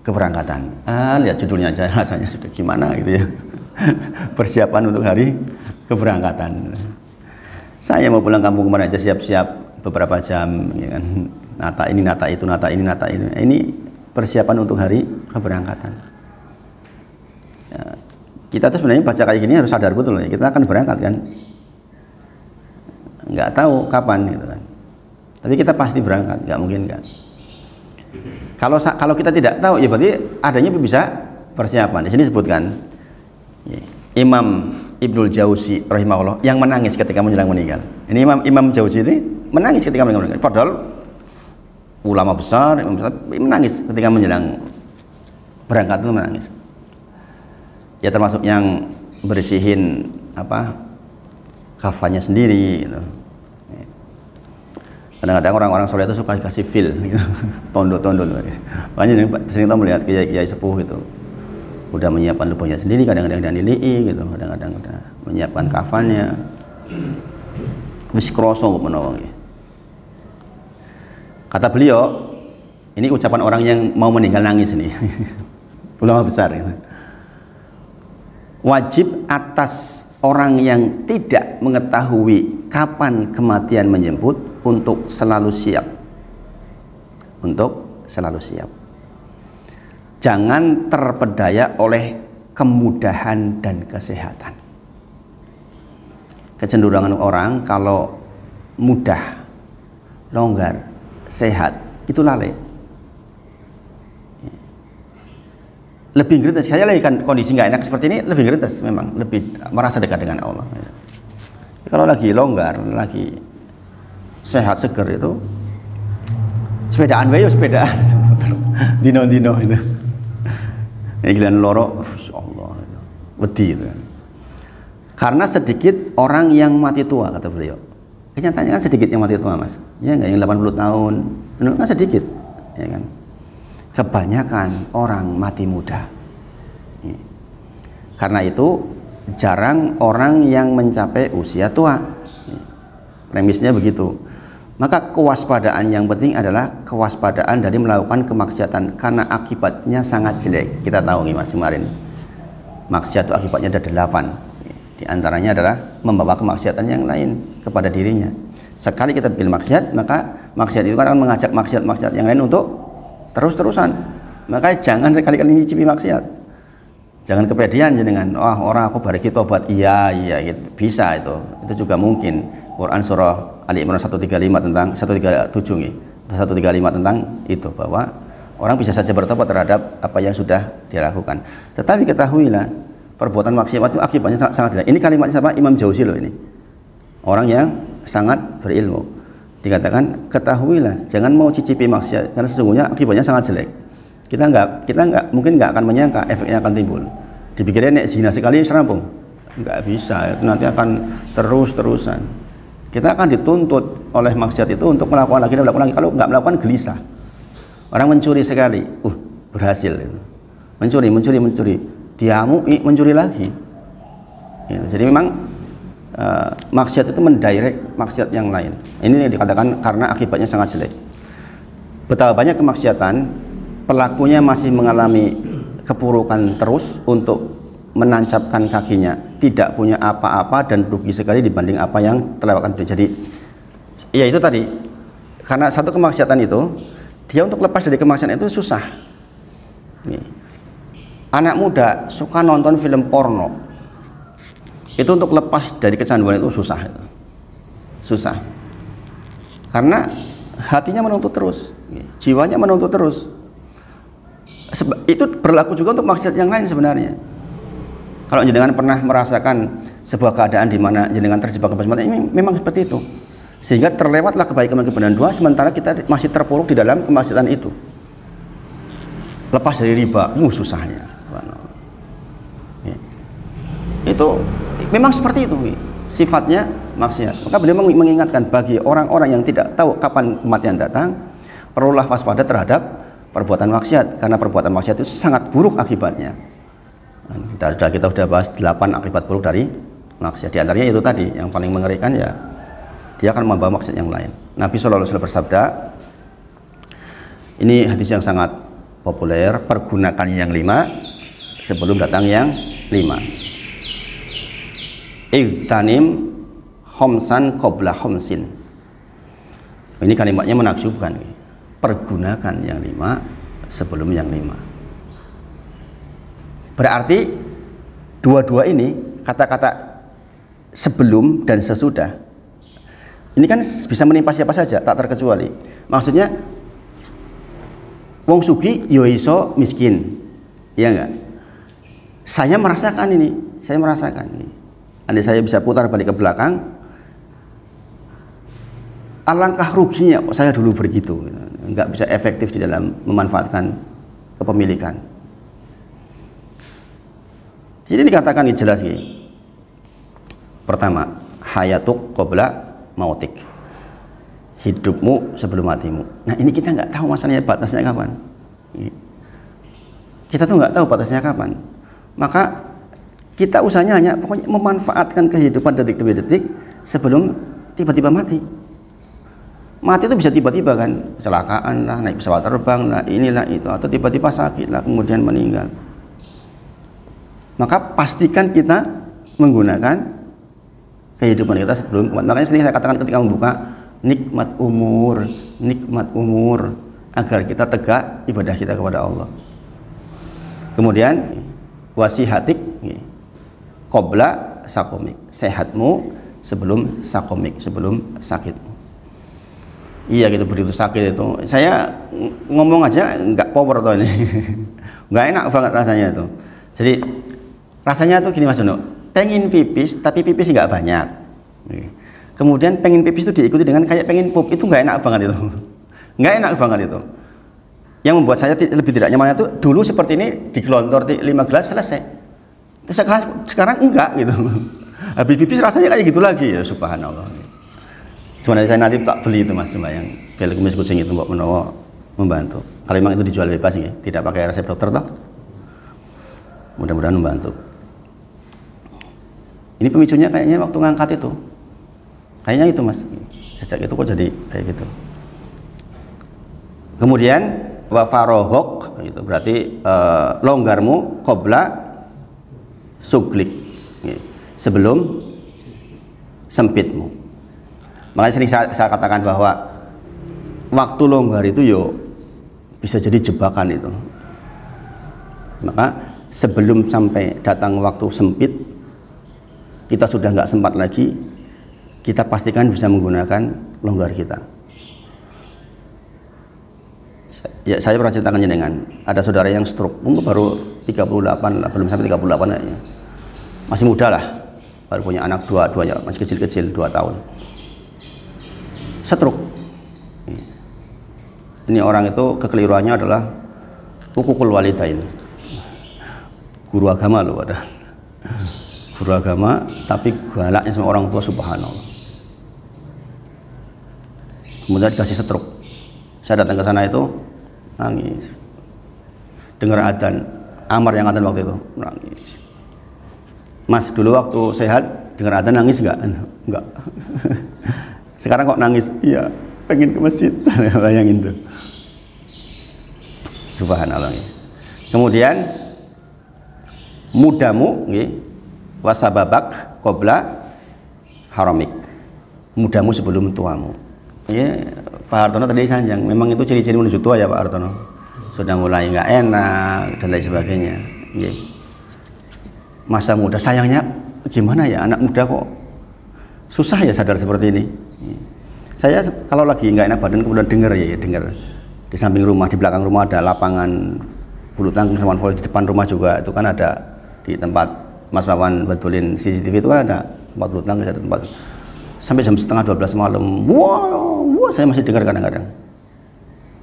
keberangkatan. Lihat judulnya aja rasanya sudah gimana gitu ya. Persiapan untuk hari keberangkatan. Saya mau pulang kampung kemana aja siap-siap beberapa jam ya kan. Nata ini, nata itu, nata ini, nata ini. Ini persiapan untuk hari keberangkatan. Ya, kita tuh sebenarnya baca kayak gini harus sadar betul ya, kita akan berangkat kan. Nggak tahu kapan gitu kan. Tapi kita pasti berangkat, nggak mungkin nggak. Kalau kita tidak tahu ya berarti adanya bisa persiapan. Di sini disebutkan Imam Ibnul Jauzi rahimahullah yang menangis ketika menjelang meninggal. Ini Imam Jauzi ini menangis ketika meninggal. Padahal ulama besar, menangis ketika menjelang berangkat itu menangis. Ya termasuk yang bersihin kafannya sendiri gitu. Kadang-kadang orang-orang soleh itu suka dikasih feel gitu. Tondo-tondo. Makanya sering kita melihat kiai-kiai sepuh itu udah menyiapkan lubangnya sendiri, kadang-kadang dilii gitu, kadang-kadang udah menyiapkan kafannya. Wis kroso menawa nggih. Kata beliau, ini ucapan orang yang mau meninggal nangis nih. Ulama besar gitu. Wajib atas orang yang tidak mengetahui kapan kematian menjemput untuk selalu siap. Untuk selalu siap. Jangan terpedaya oleh kemudahan dan kesehatan. Kecenderungan orang kalau mudah, longgar, sehat, itu lalai. Lebih ngerintis. Saya lagi kan kondisi nggak enak seperti ini, lebih ngerintis memang, lebih merasa dekat dengan Allah. Kalau lagi longgar, lagi sehat seger itu sepedaan wae sepedaan dino-dino itu. Ini giliran loro, Allah, wedi itu. Karena sedikit orang yang mati tua kata beliau. Kenyataannya kan sedikit yang mati tua, Mas. Ya enggak, yang 80 tahun. Itu kan sedikit, ya kan. Kebanyakan orang mati muda. Karena itu jarang orang yang mencapai usia tua. Premisnya begitu. Maka kewaspadaan yang penting adalah kewaspadaan dari melakukan kemaksiatan karena akibatnya sangat jelek. Kita tahu nih Mas kemarin. Maksiat itu akibatnya ada 8. Di antaranya adalah membawa kemaksiatan yang lain kepada dirinya. Sekali kita bikin maksiat, maka maksiat itu kan akan mengajak maksiat-maksiat yang lain untuk terus-terusan. Makanya jangan sekali-kali nyicipi maksiat. Jangan kepedean jenengan, orang aku bariki tobat, iya gitu. Bisa itu juga mungkin. Quran surah Ali Imran 135 tentang 137 nih. 135 tentang itu, bahwa orang bisa saja bertobat terhadap apa yang sudah dia lakukan. Tetapi ketahuilah, perbuatan maksiat itu akibatnya sangat jelek. Ini kalimatnya siapa? Imam Jauzi loh ini. Orang yang sangat berilmu. Dikatakan, ketahuilah, jangan mau cicipi maksiat karena sesungguhnya akibatnya sangat jelek. Kita mungkin nggak akan menyangka efeknya akan timbul. Dipikirnya nek zina sekali serampung, nggak bisa, itu nanti akan terus-terusan. Kita akan dituntut oleh maksiat itu untuk melakukan lagi dan melakukan lagi. Kalau nggak melakukan gelisah. Orang mencuri sekali, berhasil itu. Mencuri, diamui mencuri lagi. Gitu. Jadi memang maksiat itu mendirect maksiat yang lain. Ini yang dikatakan karena akibatnya sangat jelek. Betapa banyak kemaksiatan pelakunya masih mengalami kepurukan terus untuk menancapkan kakinya, tidak punya apa-apa dan rugi sekali dibanding apa yang terlewatkan. Jadi ya itu tadi, karena satu kemaksiatan itu dia untuk lepas dari kemaksiatan itu susah. Nih. Anak muda suka nonton film porno, itu untuk lepas dari kecanduan itu susah karena hatinya menuntut terus, jiwanya menuntut terus. Itu berlaku juga untuk maksiat yang lain sebenarnya. Kalau jenengan pernah merasakan sebuah keadaan di mana jenengan terjebak kemaksiatan, ini memang seperti itu, sehingga terlewatlah kebaikan-kebaikan dua, sementara kita masih terpuruk di dalam kemaksiatan itu. Lepas dari riba, susahnya. Itu memang seperti itu sifatnya maksiat. Maka beliau mengingatkan bagi orang-orang yang tidak tahu kapan kematian datang, perlulah waspada terhadap perbuatan maksiat, karena perbuatan maksiat itu sangat buruk akibatnya. Kita sudah bahas 8 akibat buruk dari maksiat. Di antaranya itu tadi, yang paling mengerikan ya dia akan membawa maksiat yang lain. Nabi SAW bersabda, ini hadis yang sangat populer, pergunakan yang 5 sebelum datang yang 5. Igtanim khomsan qabla khomsin. Ini kalimatnya menakjubkan. Pergunakan yang 5 sebelum yang 5. Berarti dua-dua ini, kata-kata sebelum dan sesudah, ini kan bisa menimpa siapa saja, tak terkecuali. Maksudnya wong sugi yo iso miskin, ya enggak? Saya merasakan ini. Andai saya bisa putar balik ke belakang, alangkah ruginya saya dulu begitu, nggak bisa efektif di dalam memanfaatkan kepemilikan. Jadi dikatakan ini jelas gini. Pertama, hayatuk qabla mautik, hidupmu sebelum matimu. Nah ini kita nggak tahu masalahnya batasnya kapan. Kita tuh nggak tahu batasnya kapan. Maka kita usahanya hanya pokoknya memanfaatkan kehidupan detik demi detik sebelum tiba-tiba mati. Mati itu bisa tiba-tiba kan, kecelakaan lah, naik pesawat terbang lah, inilah itu, atau tiba-tiba sakit lah kemudian meninggal. Maka pastikan kita menggunakan kehidupan kita sebelum kematian. Makanya sering saya katakan ketika membuka, nikmat umur, agar kita tegak ibadah kita kepada Allah. Kemudian wasihatik qabla sakomik, sehatmu sebelum sakomik, sebelum sakitmu. Iya gitu, begitu sakit itu saya ngomong aja nggak power tuh ini. Nggak enak banget rasanya itu. Jadi rasanya tuh gini Mas Dono, pengen pipis tapi pipis nggak banyak. Kemudian pengen pipis itu diikuti dengan kayak pengen pup, itu nggak enak banget itu. Nggak enak banget itu. Yang membuat saya lebih tidak nyaman itu dulu seperti ini, digelontor 5 gelas selesai. Terus sekarang enggak gitu. Habis pipis rasanya kayak gitu lagi, ya subhanallah. Sebenarnya saya nanti tak beli itu Mas, cuma yang bel kumis kucing itu mbok menawa membantu. Kalau memang itu dijual bebas ya, tidak pakai resep dokter toh. Mudah-mudahan membantu. Ini pemicunya kayaknya waktu ngangkat itu. Kayaknya itu Mas. Sejak itu kok jadi kayak gitu. Kemudian wa farohok itu berarti longgarmu qabla suglik, sebelum sempitmu. Makanya sering saya katakan bahwa waktu longgar itu yo bisa jadi jebakan itu. Maka sebelum sampai datang waktu sempit, kita sudah nggak sempat lagi, kita pastikan bisa menggunakan longgar kita. Ya, saya pernah ceritakan dengan ada saudara yang stroke, mungkin baru 38 lah, belum sampai 38 kayaknya. Masih muda lah, baru punya anak dua-duanya, masih kecil-kecil, 2 tahun. Stroke. Ini orang itu kekeliruannya adalah hukukul walidain. Guru agama loh ada. Guru agama tapi galaknya sama orang tua, subhanallah. Kemudian dikasih stroke. Saya datang ke sana itu nangis. Dengar adzan, Amar yang adzan waktu itu, nangis. Mas, dulu waktu sehat dengar adzan nangis enggak? Enggak. Sekarang kok nangis? Iya, pengen ke masjid. Bayangin tuh. Subhanallah. Kemudian mudamu nggih wasababak qabla haramik. Mudamu sebelum tuamu. Ya, Pak Hartono tadi sanjang, memang itu ciri-ciri menuju tua ya Pak Hartono. Sudah mulai nggak enak dan lain sebagainya. Ya. Masa muda, sayangnya gimana ya, anak muda kok susah ya sadar seperti ini. Saya kalau lagi nggak enak badan kemudian dengar dengar di samping rumah, di belakang rumah ada lapangan bulu tangkis sama voli, di depan rumah juga itu kan ada di tempat Mas Wawan betulin CCTV itu kan ada tempat bulu tangkis, ada tempat sampai jam setengah 12 malam, wah saya masih dengar kadang-kadang.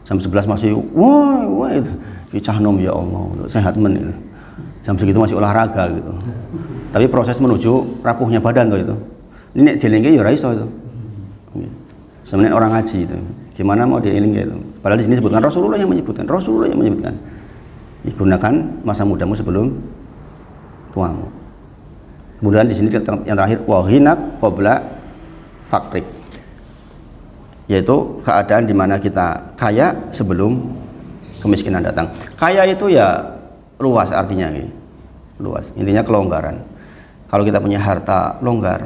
Jam 11 masih wah itu cah nom ya Allah, sehat men itu. Jam segitu masih olahraga gitu. Tapi proses menuju rapuhnya badan tuh itu. Ini dilingke ya ora iso itu. Sebenarnya orang ngaji itu. Gimana mau dielingke itu? Padahal di sini disebutkan Rasulullah yang menyebutkan. Gunakan masa mudamu sebelum tuamu. Kemudian di sini yang terakhir wahinak qabla fakrik, yaitu keadaan di mana kita kaya sebelum kemiskinan datang. Kaya itu ya luas artinya, luas. Intinya kelonggaran. Kalau kita punya harta longgar,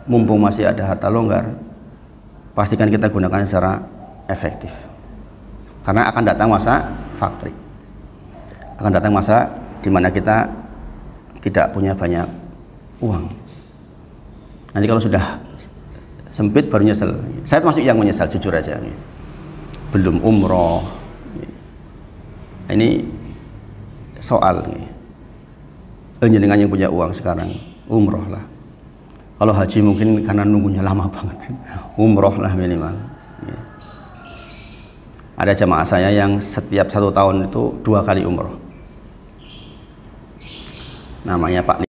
mumpung masih ada harta longgar, pastikan kita gunakan secara efektif. Karena akan datang masa fakrik, akan datang masa di mana kita tidak punya banyak uang. Nanti kalau sudah sempit baru nyesel. Saya termasuk yang menyesal, jujur aja. Belum umroh. Ini soal. Jenengan yang punya uang sekarang, umroh lah. Kalau haji mungkin karena nunggunya lama banget, umroh lah minimal. Ada jamaah saya yang setiap 1 tahun itu 2 kali umroh. Namanya Pak.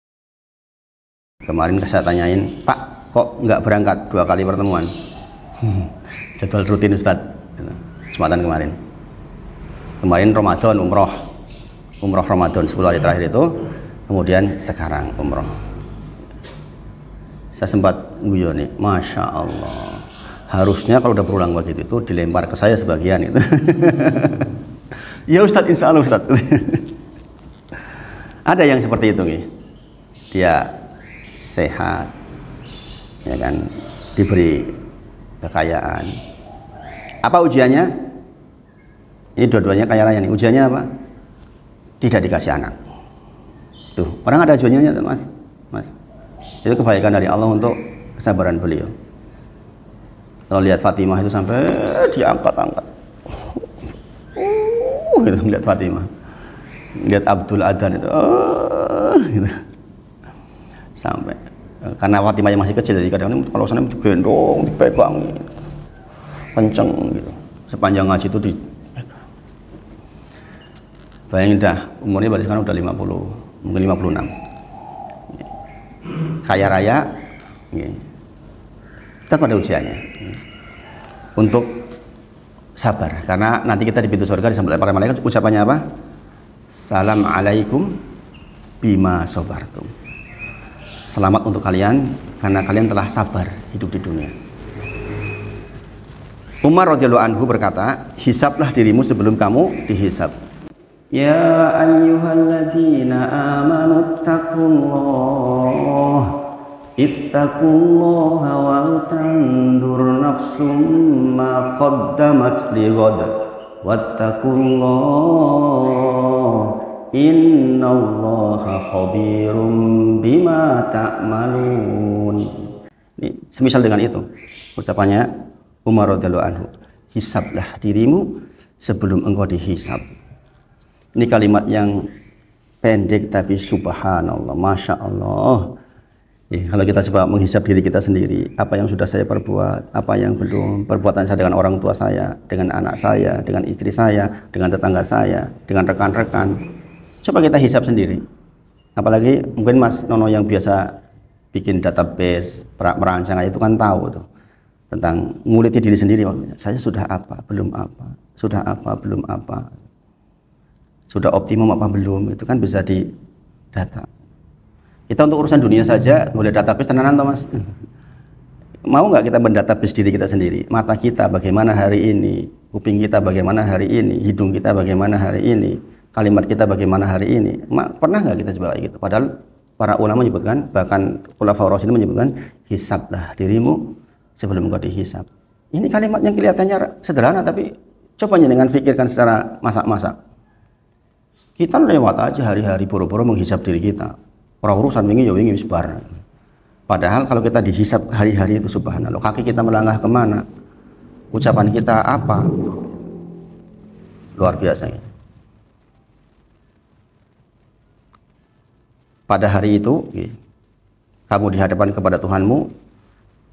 Kemarin saya tanyain, Pak, kok nggak berangkat 2 kali pertemuan? Jadwal rutin Ustadz. Jumatan kemarin Ramadan umroh Ramadan 10 hari terakhir itu, kemudian sekarang umroh. Saya sempat guyoni, Masya Allah, harusnya kalau udah berulang begitu itu dilempar ke saya sebagian itu. Ya Ustadz, insya Allah Ustadz. Ada yang seperti itu nih, dia sehat, ya kan, diberi kekayaan. Apa ujiannya? Ini dua-duanya kaya raya nih. Ujiannya apa? Tidak dikasih anak. Tuh, orang ada ujiannya Mas. Itu kebaikan dari Allah untuk kesabaran beliau. Kalau lihat Fatimah itu sampai diangkat-angkat. Gitu, lihat Fatimah. Lihat Abdul Adhan itu. Gitu. Sampai karena Fatimah yang masih kecil, jadi kadang-kadang kalau sana digendong, dipegang kenceng gitu. Sepanjang ngaji itu dipegang. Bayangin dah, umurnya berarti sekarang udah 50, mungkin 56. Kaya raya, tetap ada ujiannya. Untuk sabar, karena nanti kita di pintu surga disambut oleh para malaikat, ucapannya apa? Salam alaikum bima sabartum. Selamat untuk kalian karena kalian telah sabar hidup di dunia. Umar radhiyallahu anhu berkata, hisablah dirimu sebelum kamu dihisab. Ya ayyuhalladzina amanu taqullah ittaqullaha wal tandur nafsum ma qaddamat lighad wattaqullah innallaha khabirum bima ta'malun. Ini semisal dengan itu ucapannya Umar radhiyallahu anhu, hisablah dirimu sebelum engkau dihisab. Ini kalimat yang pendek tapi subhanallah, masya Allah. Kalau kita coba menghisab diri kita sendiri, apa yang sudah saya perbuat, apa yang belum, perbuatan saya dengan orang tua saya, dengan anak saya, dengan istri saya, dengan tetangga saya, dengan rekan-rekan. Coba kita hisab sendiri. Apalagi mungkin Mas Nono yang biasa bikin database, merancang itu kan tahu tuh tentang nguliti diri sendiri. Saya sudah apa, belum apa, sudah apa, belum apa, sudah optimum apa belum, itu kan bisa di data. Kita untuk urusan dunia saja boleh database tenanan toh Mas. Mau nggak kita mendatabase diri kita sendiri? Mata kita bagaimana hari ini, kuping kita bagaimana hari ini, hidung kita bagaimana hari ini, kalimat kita bagaimana hari ini. Pernah nggak kita coba kayak gitu? Padahal para ulama menyebutkan, bahkan Khulafaur Rasyidin menyebutkan, hisablah dirimu sebelum engkau dihisab. Ini kalimat yang kelihatannya sederhana, tapi coba dengan pikirkan secara masak-masak. Kita lewat aja hari-hari boro-boro menghisab diri kita. Orang urusan wingi ya wingi sebar. Padahal kalau kita dihisab hari-hari itu subhanallah, kaki kita melangkah kemana, ucapan kita apa, luar biasa ya. Pada hari itu kamu dihadapan kepada Tuhanmu,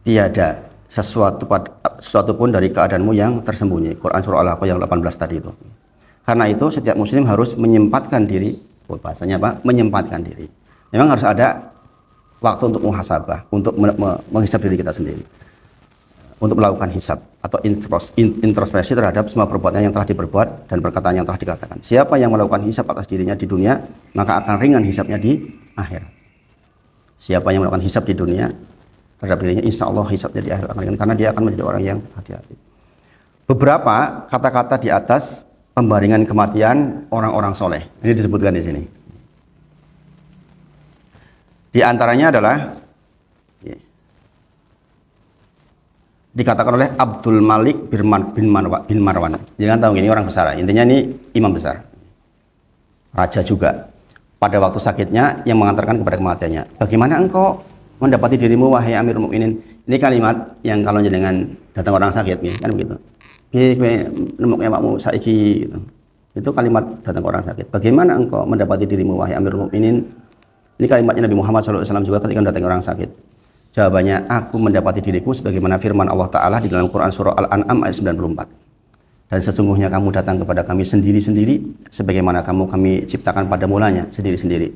tiada sesuatu pun dari keadaanmu yang tersembunyi. Quran surah Al-Haqqah yang 18 tadi itu. Karena itu setiap muslim harus menyempatkan diri, bahasanya apa? Menyempatkan diri. Memang harus ada waktu untuk muhasabah, untuk menghisab diri kita sendiri, untuk melakukan hisab atau introspeksi terhadap semua perbuatan yang telah diperbuat dan perkataan yang telah dikatakan. Siapa yang melakukan hisab atas dirinya di dunia, maka akan ringan hisabnya di akhirat. Siapa yang melakukan hisab di dunia terhadap dirinya, insya Allah hisabnya di akhirat akan ringan, karena dia akan menjadi orang yang hati-hati. Beberapa kata-kata di atas pembaringan kematian orang-orang soleh ini disebutkan di sini. Di antaranya adalah dikatakan oleh Abdul Malik bin Marwan. Jangan tahu ini orang besar. Intinya ini imam besar, raja juga. Pada waktu sakitnya yang mengantarkan kepada kematiannya. Bagaimana engkau mendapati dirimu wahai Amirul Mukminin? Ini kalimat yang kalau jenengan datang orang sakit, kan begitu. Saiki, itu kalimat datang orang sakit. Bagaimana engkau mendapati dirimu wahai Amirul Mukminin? Ini kalimatnya Nabi Muhammad SAW juga ketika mendatangi orang sakit. Jawabannya, aku mendapati diriku sebagaimana firman Allah Ta'ala di dalam Quran surah Al-An'am ayat 94. Dan sesungguhnya kamu datang kepada kami sendiri-sendiri, sebagaimana kami ciptakan pada mulanya sendiri-sendiri.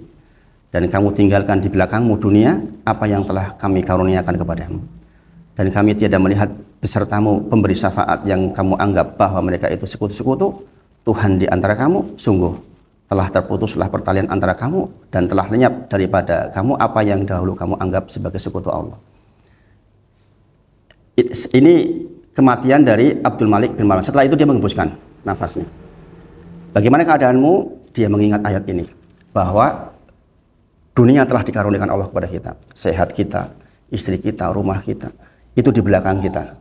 Dan kamu tinggalkan di belakangmu dunia apa yang telah kami karuniakan kepadamu. Dan kami tiada melihat besertamu pemberi syafaat yang kamu anggap bahwa mereka itu sekutu-sekutu. Tuhan di antara kamu sungguh telah terputuslah pertalian antara kamu dan telah lenyap daripada kamu apa yang dahulu kamu anggap sebagai sekutu Allah. Ini kematian dari Abdul Malik bin Marwan. Setelah itu dia menghembuskan nafasnya. Bagaimana keadaanmu? Dia mengingat ayat ini, bahwa dunia telah dikaruniakan Allah kepada kita. Sehat kita, istri kita, rumah kita, itu di belakang kita.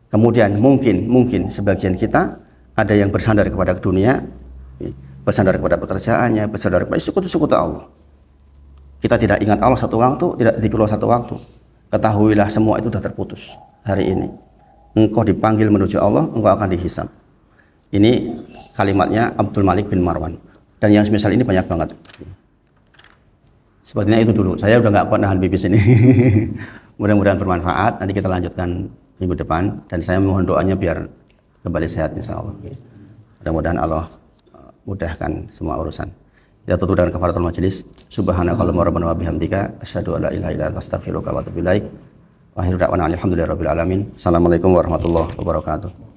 Kemudian mungkin sebagian kita ada yang bersandar kepada dunia, bersandar kepada pekerjaannya, bersandar kepada sekutu-sekutu Allah. Kita tidak ingat Allah satu waktu, tidak dikira satu waktu. Ketahuilah semua itu sudah terputus hari ini. Engkau dipanggil menuju Allah, engkau akan dihisab. Ini kalimatnya Abdul Malik bin Marwan. Dan yang semisal ini banyak banget. Sepertinya itu dulu. Saya udah nggak kuat nahan pipis ini. Mudah-mudahan bermanfaat. Nanti kita lanjutkan minggu depan. Dan saya mohon doanya biar kembali sehat insya Allah. Mudah-mudahan Allah mudahkan semua urusan. Kita tutup dengan kafaratul majelis. Subhanakallahumma rabbana wa bihamdika asyhadu an la ilaha illa anta astaghfiruka wa atubu ilaik. Wa akhiru da'wana alhamdulillahi rabbil alamin. Assalamualaikum warahmatullahi wabarakatuh.